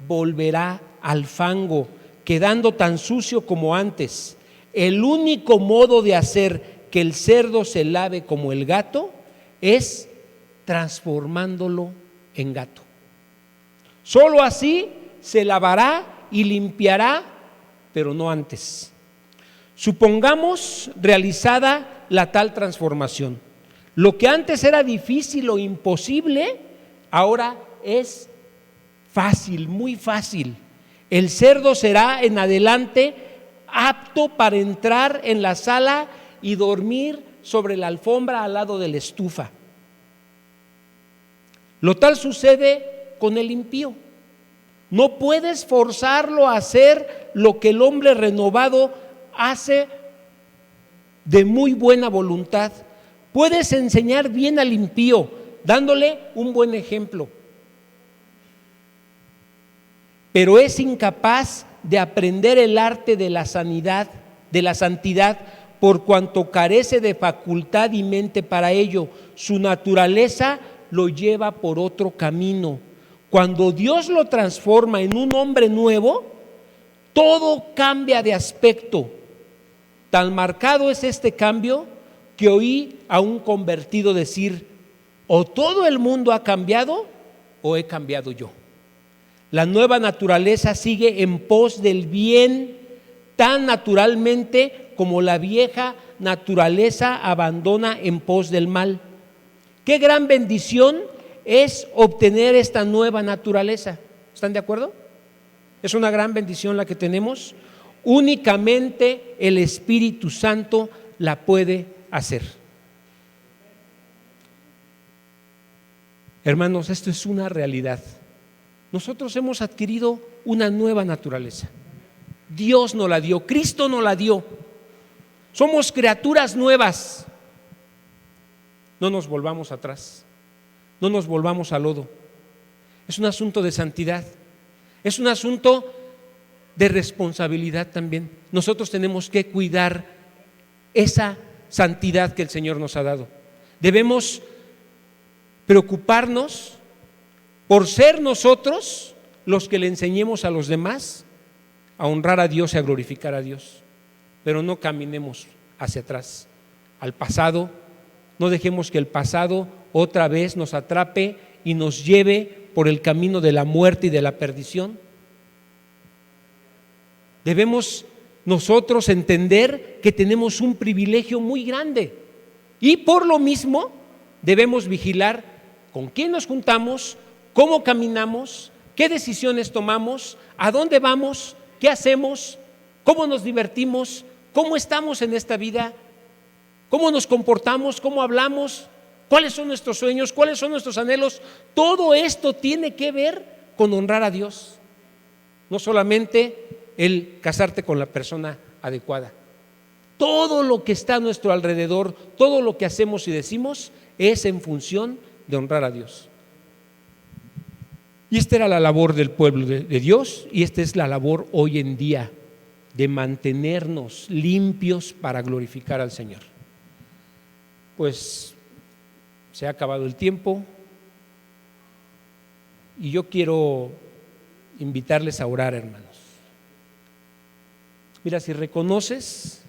volverá al fango, quedando tan sucio como antes. El único modo de hacer que el cerdo se lave como el gato es transformándolo en gato. Solo así se lavará y limpiará, pero no antes. Supongamos realizada la tal transformación. Lo que antes era difícil o imposible, ahora es fácil, muy fácil. El cerdo será en adelante apto para entrar en la sala y dormir sobre la alfombra al lado de la estufa. Lo tal sucede con el impío. No puedes forzarlo a hacer lo que el hombre renovado hace de muy buena voluntad. Puedes enseñar bien al impío, dándole un buen ejemplo, pero es incapaz de aprender el arte de la sanidad, de la santidad, por cuanto carece de facultad y mente para ello. Su naturaleza lo lleva por otro camino. Cuando Dios lo transforma en un hombre nuevo, todo cambia de aspecto. Tan marcado es este cambio que oí a un convertido decir: o todo el mundo ha cambiado o he cambiado yo. La nueva naturaleza sigue en pos del bien tan naturalmente como la vieja naturaleza abandona en pos del mal. Qué gran bendición es obtener esta nueva naturaleza. ¿Están de acuerdo? Es una gran bendición la que tenemos. Únicamente el Espíritu Santo la puede hacer. Hermanos, esto es una realidad. Nosotros hemos adquirido una nueva naturaleza. Dios nos la dio, Cristo nos la dio. Somos criaturas nuevas. No nos volvamos atrás, no nos volvamos al lodo. Es un asunto de santidad, es un asunto de responsabilidad también. Nosotros tenemos que cuidar esa santidad que el Señor nos ha dado. Debemos preocuparnos por ser nosotros los que le enseñemos a los demás a honrar a Dios y a glorificar a Dios. Pero no caminemos hacia atrás, al pasado. No dejemos que el pasado otra vez nos atrape y nos lleve por el camino de la muerte y de la perdición. Debemos nosotros entender que tenemos un privilegio muy grande y por lo mismo debemos vigilar con quién nos juntamos, cómo caminamos, qué decisiones tomamos, a dónde vamos, qué hacemos, cómo nos divertimos, cómo estamos en esta vida, cómo nos comportamos, cómo hablamos, cuáles son nuestros sueños, cuáles son nuestros anhelos. Todo esto tiene que ver con honrar a Dios, no solamente el casarte con la persona adecuada. Todo lo que está a nuestro alrededor, todo lo que hacemos y decimos es en función de honrar a Dios. Y esta era la labor del pueblo de Dios, y esta es la labor hoy en día, de mantenernos limpios para glorificar al Señor. Pues se ha acabado el tiempo y yo quiero invitarles a orar, hermanos. Mira, si reconoces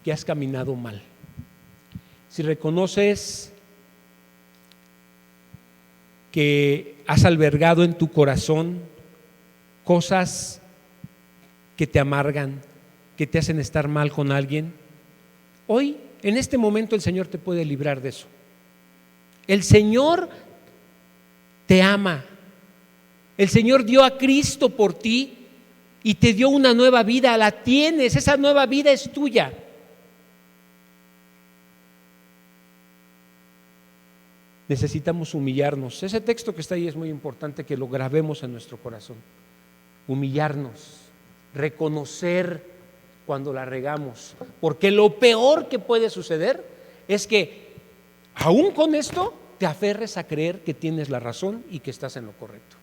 que has caminado mal, si reconoces que has albergado en tu corazón cosas que te amargan, que te hacen estar mal con alguien, hoy, en este momento, el Señor te puede librar de eso. El Señor te ama. El Señor dio a Cristo por ti y te dio una nueva vida. La tienes, esa nueva vida es tuya. Necesitamos humillarnos. Ese texto que está ahí es muy importante que lo grabemos en nuestro corazón. Humillarnos, reconocer cuando la regamos, porque lo peor que puede suceder es que aún con esto te aferres a creer que tienes la razón y que estás en lo correcto,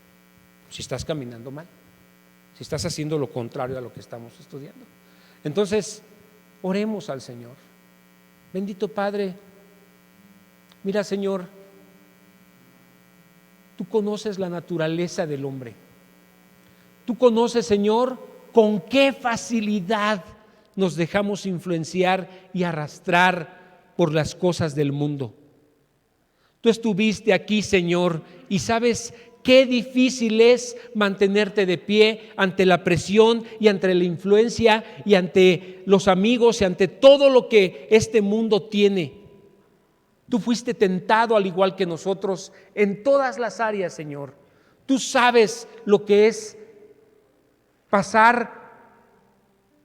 si estás caminando mal, si estás haciendo lo contrario a lo que estamos estudiando. Entonces, oremos al Señor. Bendito Padre, mira, Señor, tú conoces la naturaleza del hombre. Tú conoces, Señor, con qué facilidad nos dejamos influenciar y arrastrar por las cosas del mundo. Tú estuviste aquí, Señor, y sabes qué difícil es mantenerte de pie ante la presión y ante la influencia y ante los amigos y ante todo lo que este mundo tiene. Tú fuiste tentado al igual que nosotros en todas las áreas, Señor. Tú sabes lo que es pasar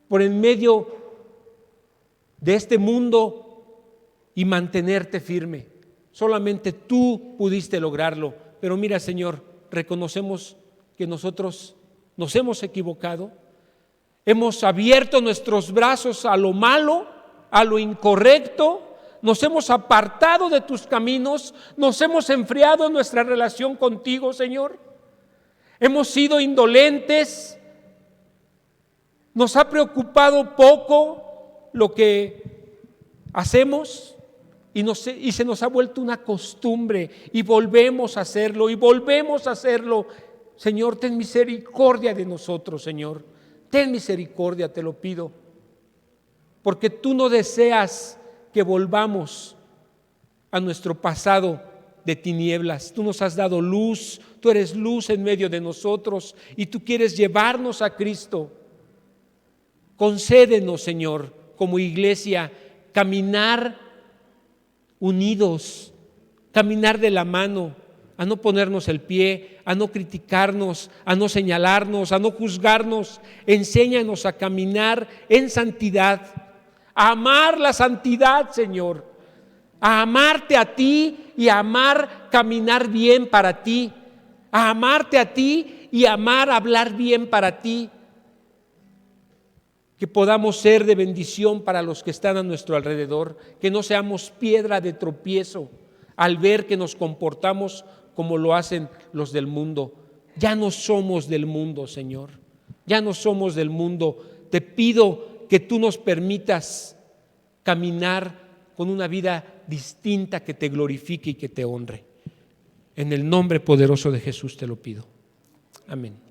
por en medio de este mundo y mantenerte firme. Solamente tú pudiste lograrlo. Pero mira, Señor, reconocemos que nosotros nos hemos equivocado, hemos abierto nuestros brazos a lo malo, a lo incorrecto, nos hemos apartado de tus caminos, nos hemos enfriado en nuestra relación contigo, Señor. Hemos sido indolentes, nos ha preocupado poco lo que hacemos y se nos ha vuelto una costumbre y volvemos a hacerlo y volvemos a hacerlo. Señor, ten misericordia de nosotros, Señor. Ten misericordia, te lo pido, porque tú no deseas que volvamos a nuestro pasado de tinieblas. Tú nos has dado luz, tú eres luz en medio de nosotros y tú quieres llevarnos a Cristo. Concédenos, Señor, como iglesia, caminar unidos, caminar de la mano, a no ponernos el pie, a no criticarnos, a no señalarnos, a no juzgarnos. Enséñanos a caminar en santidad, a amar la santidad, Señor, a amarte a ti y a amar caminar bien para ti, a amarte a ti y amar hablar bien para ti. Que podamos ser de bendición para los que están a nuestro alrededor, que no seamos piedra de tropiezo al ver que nos comportamos como lo hacen los del mundo. Ya no somos del mundo, Señor, ya no somos del mundo. Te pido que tú nos permitas caminar con una vida distinta que te glorifique y que te honre. En el nombre poderoso de Jesús te lo pido. Amén.